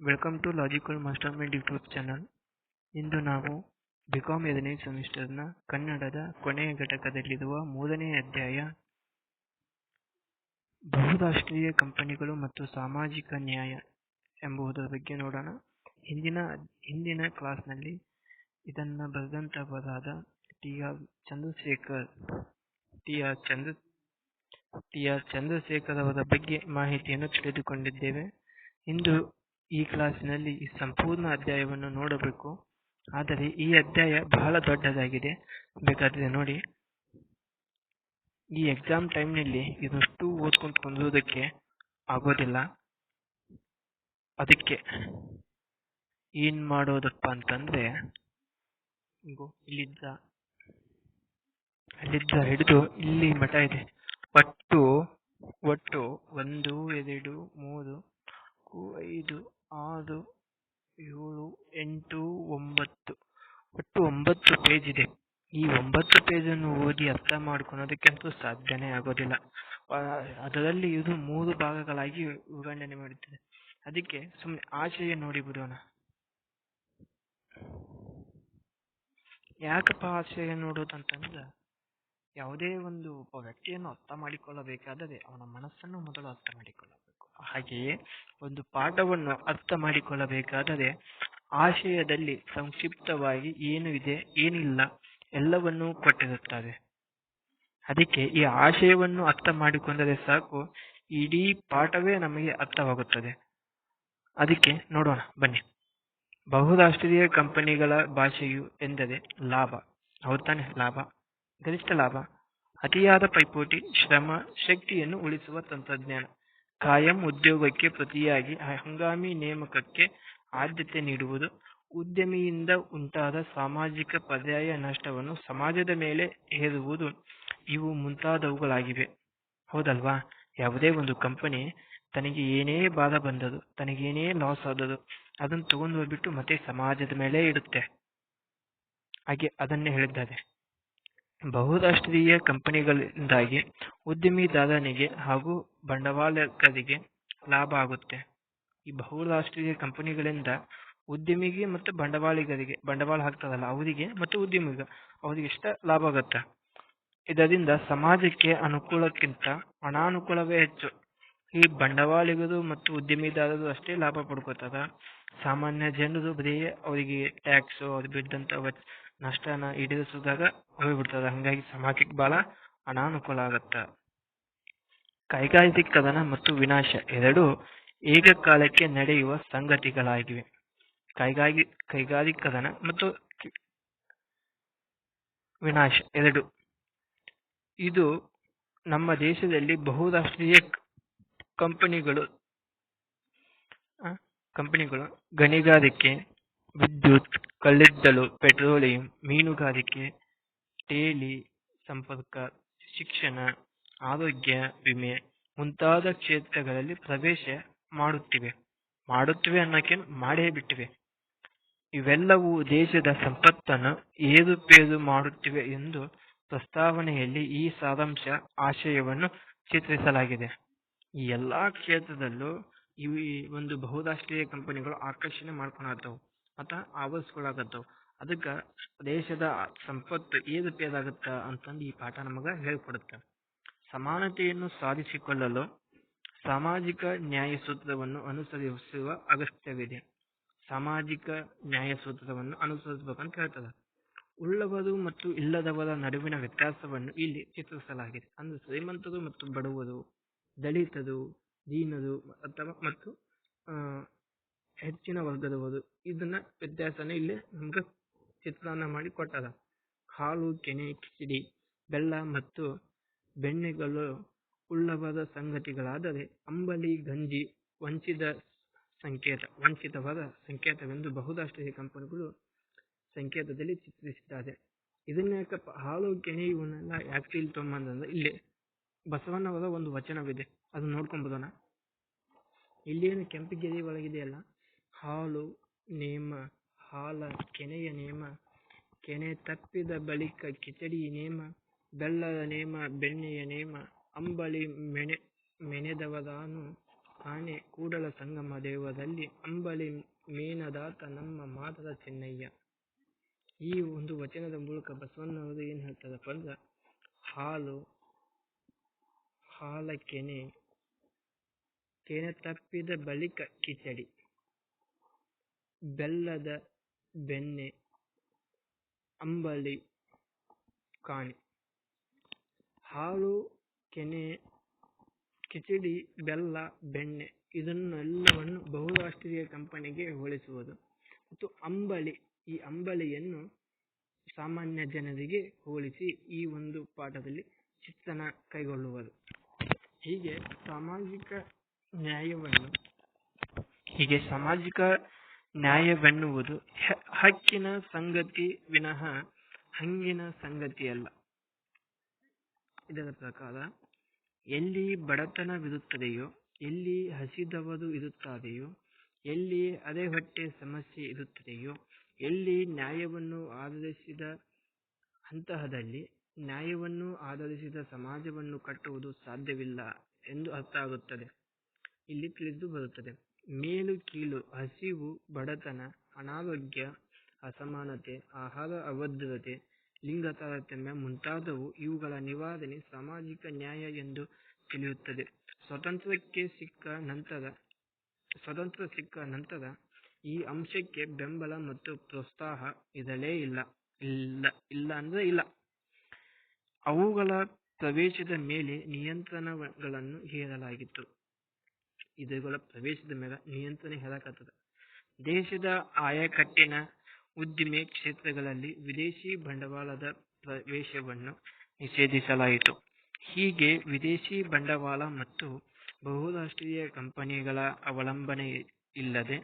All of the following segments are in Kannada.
Welcome to logical mastermind YouTube channel. ಇಂದು ನಾವು ಬಿಕಾಂ 5ನೇ ಸೆಮಿಸ್ಟರ್ನ ಕನ್ನಡದ ಕೊನೆಯ ಘಟಕದಲ್ಲಿರುವ 3ನೇ ಅಧ್ಯಾಯ ಬಹುರಾಷ್ಟ್ರೀಯ ಕಂಪನಿಗಳು ಮತ್ತು ಸಾಮಾಜಿಕ ನ್ಯಾಯ ಎಂಬುದರ ಬಗ್ಗೆ ನೋಡೋಣ. ಹಿಂದಿನ ಕ್ಲಾಸ್ನಲ್ಲಿ ಇದನ್ನು ಬರೆದಂತವರಾದ ಟಿ ಆರ್ ಚಂದ್ರಶೇಖರ್ ಅವರ ಬಗ್ಗೆ ಮಾಹಿತಿಯನ್ನು ತಿಳಿದುಕೊಂಡಿದ್ದೇವೆ. ಇಂದು ಈ ಕ್ಲಾಸಿನಲ್ಲಿ ಈ ಸಂಪೂರ್ಣ ಅಧ್ಯಾಯವನ್ನು ನೋಡಬೇಕು. ಆದರೆ ಈ ಅಧ್ಯಾಯ ಬಹಳ ದೊಡ್ಡದಾಗಿದೆ, ಬೇಕಾದ್ರೆ ನೋಡಿ. ಈ ಎಕ್ಸಾಮ್ ಟೈಮ್ನಲ್ಲಿ ಇದಷ್ಟು ಓದ್ಕೊಂಡು ಕೊಂಡುವುದಕ್ಕೆ ಆಗೋದಿಲ್ಲ. ಅದಕ್ಕೆ ಏನ್ ಮಾಡೋದಪ್ಪ ಅಂತಂದ್ರೆ, ಅಲ್ಲಿದ್ದ ಹಿಡಿದು ಇಲ್ಲಿ ಮಠ ಇದೆ. ಒಟ್ಟು 1, 2, 3, 4, 5, 6, 7, 8, 9 ಒಟ್ಟು 9 ಪೇಜ್ ಇದೆ. ಈ 9 ಪೇಜನ್ನು ಓದಿ ಅರ್ಥ ಮಾಡ್ಕೊಳೋದಕ್ಕಂತೂ ಸಾಧ್ಯನೇ ಆಗೋದಿಲ್ಲ. ಅದರಲ್ಲಿ ಇದು 3 ಭಾಗಗಳಾಗಿ ವಿಂಗಡಣೆ ಮಾಡುತ್ತದೆ. ಅದಕ್ಕೆ ಸುಮ್ಮನೆ ಆಶಯ ನೋಡಿ ಬಿಡೋಣ. ಯಾಕಪ್ಪ ಆಶಯ ನೋಡೋದಂತಂದ್ರೆ, ಯಾವುದೇ ಒಂದು ವ್ಯಕ್ತಿಯನ್ನು ಅರ್ಥ ಮಾಡಿಕೊಳ್ಳಬೇಕಾದರೆ ಅವನ ಮನಸ್ಸನ್ನು ಮೊದಲು ಅರ್ಥ ಮಾಡಿಕೊಳ್ಳಬೇಕು. ಹಾಗೆಯೇ ಒಂದು ಪಾಠವನ್ನು ಅರ್ಥ ಮಾಡಿಕೊಳ್ಳಬೇಕಾದರೆ ಆಶಯದಲ್ಲಿ ಸಂಕ್ಷಿಪ್ತವಾಗಿ ಏನು ಇದೆ ಏನಿಲ್ಲ ಎಲ್ಲವನ್ನೂ ಕೊಟ್ಟಿರುತ್ತಾರೆ. ಅದಕ್ಕೆ ಈ ಆಶಯವನ್ನು ಅರ್ಥ ಮಾಡಿಕೊಂಡರೆ ಸಾಕು, ಇಡೀ ಪಾಠವೇ ನಮಗೆ ಅರ್ಥವಾಗುತ್ತದೆ. ಅದಕ್ಕೆ ನೋಡೋಣ ಬನ್ನಿ. ಬಹುರಾಷ್ಟ್ರೀಯ ಕಂಪನಿಗಳ ಭಾಷೆಯು ಎಂದರೆ ಲಾಭ. ಹೌದಾನೆ? ಲಾಭ, ಗರಿಷ್ಠ ಲಾಭ, ಅತಿಯಾದ ಪೈಪೋಟಿ, ಶ್ರಮ, ಶಕ್ತಿಯನ್ನು ಉಳಿಸುವ ತಂತ್ರಜ್ಞಾನ, ಕಾಯಂ ಉದ್ಯೋಗಕ್ಕೆ ಪ್ರತಿಯಾಗಿ ಹಂಗಾಮಿ ನೇಮಕಕ್ಕೆ ಆದ್ಯತೆ ನೀಡುವುದು, ಉದ್ಯಮಿಯಿಂದ ಉಂಟಾದ ಸಾಮಾಜಿಕ ಪರ್ಯಾಯ ನಷ್ಟವನ್ನು ಸಮಾಜದ ಮೇಲೆ ಹೇರುವುದು, ಇವು ಮುಂತಾದವುಗಳಾಗಿವೆ. ಹೌದಲ್ವಾ? ಯಾವುದೇ ಒಂದು ಕಂಪನಿ ತನಗೆ ಏನೇ ಬಾಧ ಬಂದದು, ತನಗೇನೇ ಲಾಸ್ ಆದದು, ಅದನ್ನು ತಗೊಂಡು ಹೋಗ್ಬಿಟ್ಟು ಮತ್ತೆ ಸಮಾಜದ ಮೇಲೆ ಇಡುತ್ತೆ. ಹಾಗೆ ಅದನ್ನೇ ಹೇಳಿದ್ದಾರೆ. ಬಹುರಾಷ್ಟ್ರೀಯ ಕಂಪನಿಗಳಿಂದಾಗಿ ಉದ್ಯಮಿದಾರನಿಗೆ ಹಾಗೂ ಬಂಡವಾಳಕರಿಗೆ ಲಾಭ ಆಗುತ್ತೆ. ಈ ಬಹುರಾಷ್ಟ್ರೀಯ ಕಂಪನಿಗಳಿಂದ ಉದ್ಯಮಿಗೆ ಮತ್ತು ಬಂಡವಾಳಿಗರಿಗೆ, ಬಂಡವಾಳ ಹಾಕ್ತಾರಲ್ಲ ಅವರಿಗೆ ಮತ್ತು ಉದ್ಯಮಿಗೆ, ಅವರಿಗೆ ಇಷ್ಟ ಲಾಭ ಆಗುತ್ತೆ. ಇದರಿಂದ ಸಮಾಜಕ್ಕೆ ಅನುಕೂಲಕ್ಕಿಂತ ಅನಾನುಕೂಲವೇ ಹೆಚ್ಚು. ಈ ಬಂಡವಾಳಿಗರು ಮತ್ತು ಉದ್ಯಮಿದಾರರು ಅಷ್ಟೇ ಲಾಭ ಪಡ್ಕೋತಾರ. ಸಾಮಾನ್ಯ ಜನರು ಬರೀ ಅವರಿಗೆ ಟ್ಯಾಕ್ಸ್, ಅವ್ರು ಬಿದ್ದಂತ ನಷ್ಟನ ಈಡೇರಿಸಿದಾಗ ಹೋಗ್ಬಿಡ್ತದ. ಹಂಗಾಗಿ ಸಮಾಜಕ್ಕೆ ಬಹಳ ಅನಾನುಕೂಲ ಆಗತ್ತ. ಕೈಗಾರಿಕೀಕರಣ ಮತ್ತು ವಿನಾಶ ಎರಡೂ ಏಕಕಾಲಕ್ಕೆ ನಡೆಯುವ ಸಂಗತಿಗಳಾಗಿವೆ. ಕೈಗಾರಿಕೀಕರಣ ಮತ್ತು ವಿನಾಶ ಎರಡು. ಇದು ನಮ್ಮ ದೇಶದಲ್ಲಿ ಬಹುರಾಷ್ಟ್ರೀಯ ಕಂಪನಿಗಳು ಗಣಿಗಾರಿಕೆ, ವಿದ್ಯುತ್, ಕಲ್ಲಿದ್ದಲು, ಪೆಟ್ರೋಲಿಯಂ, ಮೀನುಗಾರಿಕೆ, ಟೆಲಿ ಸಂಪರ್ಕ, ಶಿಕ್ಷಣ, ಆರೋಗ್ಯ ವಿಮೆ ಮುಂತಾದ ಕ್ಷೇತ್ರಗಳಲ್ಲಿ ಪ್ರವೇಶ ಮಾಡುತ್ತಿವೆ ಅನ್ನೋಕೇನು ಮಾಡೇ ಬಿಟ್ಟಿವೆ. ಇವೆಲ್ಲವೂ ದೇಶದ ಸಂಪತ್ತನ್ನು ಏರುಪೇರು ಮಾಡುತ್ತಿವೆ ಎಂದು ಪ್ರಸ್ತಾವನೆಯಲ್ಲಿ ಈ ಸಾರಾಂಶ ಆಶಯವನ್ನು ಚಿತ್ರಿಸಲಾಗಿದೆ. ಈ ಎಲ್ಲಾ ಕ್ಷೇತ್ರದಲ್ಲೂ ಈ ಒಂದು ಬಹುರಾಷ್ಟ್ರೀಯ ಕಂಪನಿಗಳು ಆಕರ್ಷಣೆ ಮಾಡ್ಕೊಳತ್ತವು ಅಥವಾ ಆವರಿಸ್ಕೊಳಕತ್ತವು. ಅದಕ್ಕೆ ದೇಶದ ಸಂಪತ್ತು ಏರುಪೇರಾಗತ್ತ ಅಂತಂದು ಈ ಪಾಠ ನಮಗ ಹೇಳ್ಕೊಡುತ್ತೆ. ಸಮಾನತೆಯನ್ನು ಸಾಧಿಸಿಕೊಳ್ಳಲು ಸಾಮಾಜಿಕ ನ್ಯಾಯ ಸೂತ್ರವನ್ನು ಅನುಸರಿಸುವ ಅಗತ್ಯವಿದೆ. ಸಾಮಾಜಿಕ ನ್ಯಾಯ ಸೂತ್ರವನ್ನು ಅನುಸರಿಸಬೇಕಂತ ಹೇಳ್ತದೆ. ಉಳ್ಳವರು ಮತ್ತು ಇಲ್ಲದವರ ನಡುವಿನ ವ್ಯತ್ಯಾಸವನ್ನು ಇಲ್ಲಿ ಚಿತ್ರಿಸಲಾಗಿದೆ. ಅಂದ್ರೆ ಶ್ರೀಮಂತರು ಮತ್ತು ಬಡವರು, ದಲಿತರು, ದೀನರು ಅಥವಾ ಮತ್ತು ಹೆಚ್ಚಿನ ವರ್ಗದವರು, ಇದನ್ನ ವ್ಯತ್ಯಾಸನ ಇಲ್ಲಿ ನಮ್ಗೆ ಚಿತ್ರಾನ್ನ ಮಾಡಿ ಕೊಟ್ಟಾರ. ಹಾಲು, ಕೆನೆ, ಕಿಚಡಿ, ಬೆಲ್ಲ ಮತ್ತು ಬೆಣ್ಣೆಗಳು ಉಳ್ಳವರ ಸಂಗತಿಗಳಾದರೆ ಅಂಬಲಿ, ಗಂಜಿ ವಂಚಿತವರ ಸಂಕೇತವೆಂದು ಬಹುರಾಷ್ಟ್ರೀಯ ಕಂಪನಿಗಳು ಸಂಕೇತದಲ್ಲಿ ಚಿತ್ರಿಸಿದ್ದಾರೆ. ಇದನ್ನ ಯಾಕಪ್ಪ ಹಾಲು, ಕೆನೆ ಇವನ್ನೆಲ್ಲ ಯಾಕೆ ಇಲ್ಲಿ ತೊಗೊಂಬಂದ್ರೆ, ಇಲ್ಲಿ ಬಸವಣ್ಣವರ ಒಂದು ವಚನವಿದೆ, ಅದನ್ನ ನೋಡ್ಕೊಂಡ್ಬೋದನ. ಇಲ್ಲೇನು ಕೆಂಪಗೆರೆ ಒಳಗಿದೆಯಲ್ಲ, ಹಾಲು ನೇಮ, ಹಾಲ ಕೆನೆಯ ನೇಮ, ಕೆನೆ ತಪ್ಪಿದ ಬಳಿಕ ಕಿಚಡಿ ನೇಮ, ಬೆಲ್ಲದ ನೇಮ, ಬೆಣ್ಣೆಯ ನೇಮ, ಅಂಬಳಿ ಮೆನೆದವರಾನು ಆನೆ ಕೂಡಲ ಸಂಗಮ ದೇವದಲ್ಲಿ ಅಂಬಲಿ ಮೇನದಾತ ನಮ್ಮ ಮಾತದ ಚೆನ್ನಯ್ಯ. ಈ ಒಂದು ವಚನದ ಮೂಲಕ ಬಸವಣ್ಣವರು ಏನು ಹೇಳ್ತಾರಪ್ಪ ಅಂದ್ರೆ, ಹಾಲ ಕೆನೆ ತಪ್ಪಿದ ಬಳಿಕ ಕಿಚಡಿ, ಬೆಲ್ಲದ ಬೆಣ್ಣೆ ಅಂಬಲಿ ಕಾಣೆ. ಹಾಲು, ಕೆನೆ, ಕಿಚಡಿ, ಬೆಲ್ಲ, ಬೆಣ್ಣೆ ಇದನ್ನೆಲ್ಲವನ್ನು ಬಹುರಾಷ್ಟ್ರೀಯ ಕಂಪನಿಗೆ ಹೋಲಿಸುವುದು ಮತ್ತು ಈ ಅಂಬಲಿಯನ್ನು ಸಾಮಾನ್ಯ ಜನರಿಗೆ ಹೋಲಿಸಿ ಈ ಒಂದು ಪಾಠದಲ್ಲಿ ಚಿತ್ರಣ ಕೈಗೊಳ್ಳುವುದು. ಹೀಗೆ ಸಾಮಾಜಿಕ ನ್ಯಾಯವೆನ್ನುವುದು ಹಕ್ಕಿನ ಸಂಗತಿ ವಿನಃ ಹಂಗಿನ ಸಂಗತಿಯಲ್ಲ. ಇದರ ಪ್ರಕಾರ ಎಲ್ಲಿ ಬಡತನವಿರುತ್ತದೆಯೋ, ಎಲ್ಲಿ ಹಸಿದವರು ಇರುತ್ತಾರೆಯೋ, ಎಲ್ಲಿ ಅರೆಹೊಟ್ಟೆ ಸಮಸ್ಯೆ ಇರುತ್ತದೆಯೋ, ಎಲ್ಲಿ ನ್ಯಾಯವನ್ನು ಆಧರಿಸಿದ ಅಂತಹದಲ್ಲಿ ನ್ಯಾಯವನ್ನು ಆಧರಿಸಿದ ಸಮಾಜವನ್ನು ಕಟ್ಟುವುದು ಸಾಧ್ಯವಿಲ್ಲ ಎಂದು ಅರ್ಥ ಆಗುತ್ತದೆ. ಇಲ್ಲಿ ತಿಳಿದು ಬರುತ್ತದೆ. ಮೇಲು ಕೀಳು, ಹಸಿವು, ಬಡತನ, ಅನಾರೋಗ್ಯ, ಅಸಮಾನತೆ, ಆಹಾರ ಅಭದ್ರತೆ, ಲಿಂಗ ತಾರತಮ್ಯ ಮುಂತಾದವು ಇವುಗಳ ನಿವಾರಣೆ ಸಾಮಾಜಿಕ ನ್ಯಾಯ ಎಂದು ತಿಳಿಯುತ್ತದೆ. ಸ್ವಾತಂತ್ರ್ಯ ಸಿಕ್ಕ ನಂತರ ಈ ಅಂಶಕ್ಕೆ ಬೆಂಬಲ ಮತ್ತು ಪ್ರೋತ್ಸಾಹ ಇರಲೇ ಇಲ್ಲ. ಅವುಗಳ ಪ್ರವೇಶದ ಮೇಲೆ ನಿಯಂತ್ರಣಗಳನ್ನು ಹೇರಲಾಗಿತ್ತು. ದೇಶದ ಆಯಕಟ್ಟಿನ ಉದ್ದಿಮೆ ಕ್ಷೇತ್ರಗಳಲ್ಲಿ ವಿದೇಶಿ ಬಂಡವಾಳದ ಪ್ರವೇಶವನ್ನು ನಿಷೇಧಿಸಲಾಯಿತು. ಹೀಗೆ ವಿದೇಶಿ ಬಂಡವಾಳ ಮತ್ತು ಬಹುರಾಷ್ಟ್ರೀಯ ಕಂಪನಿಗಳ ಅವಲಂಬನೆ ಇಲ್ಲದೆ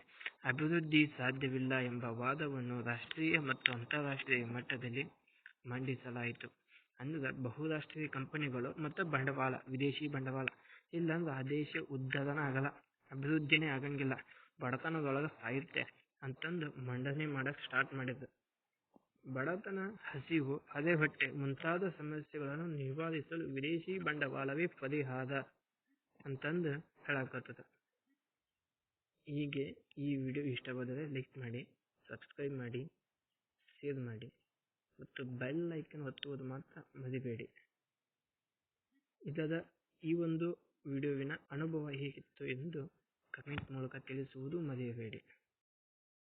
ಅಭಿವೃದ್ಧಿ ಸಾಧ್ಯವಿಲ್ಲ ಎಂಬ ವಾದವನ್ನು ರಾಷ್ಟ್ರೀಯ ಮತ್ತು ಅಂತಾರಾಷ್ಟ್ರೀಯ ಮಟ್ಟದಲ್ಲಿ ಮಂಡಿಸಲಾಯಿತು. ಅಂದ್ರೆ ಬಹುರಾಷ್ಟ್ರೀಯ ಕಂಪನಿಗಳು ಮತ್ತು ವಿದೇಶಿ ಬಂಡವಾಳ ಇಲ್ಲಾಂದ್ರೆ ಆ ದೇಶ ಉದ್ಧಾರನ ಆಗಲ್ಲ, ಅಭಿವೃದ್ಧಿನೇ ಆಗಂಗಿಲ್ಲ, ಬಡತನದೊಳಗೆ ಸಾಯುತ್ತೆ ಅಂತಂದು ಮಂಡನೆ ಮಾಡಕ್ ಸ್ಟಾರ್ಟ್ ಮಾಡಿದ್ರು. ಬಡತನ, ಹಸಿವು, ಅರೆಹೊಟ್ಟೆ ಮುಂತಾದ ಸಮಸ್ಯೆಗಳನ್ನು ನಿವಾರಿಸಲು ವಿದೇಶಿ ಬಂಡವಾಳವೇ ಪರಿಹಾರ ಅಂತಂದು ಹೇಳಕತ್ತದ. ಹೀಗೆ ಈ ವಿಡಿಯೋ ಇಷ್ಟವಾದರೆ ಲೈಕ್ ಮಾಡಿ, ಸಬ್ಸ್ಕ್ರೈಬ್ ಮಾಡಿ, ಶೇರ್ ಮಾಡಿ ಮತ್ತು ಬೆಲ್ ಐಕನ್ ಒತ್ತುವುದು ಮಾತ್ರ ಮರಿಬೇಡಿ. ಈ ಒಂದು ವಿಡಿಯೋವಿನ ಅನುಭವ ಹೇಗಿತ್ತು ಎಂದು ಕಮೆಂಟ್ ಮೂಲಕ ತಿಳಿಸುವುದು ಮರೆಯಬೇಡಿ.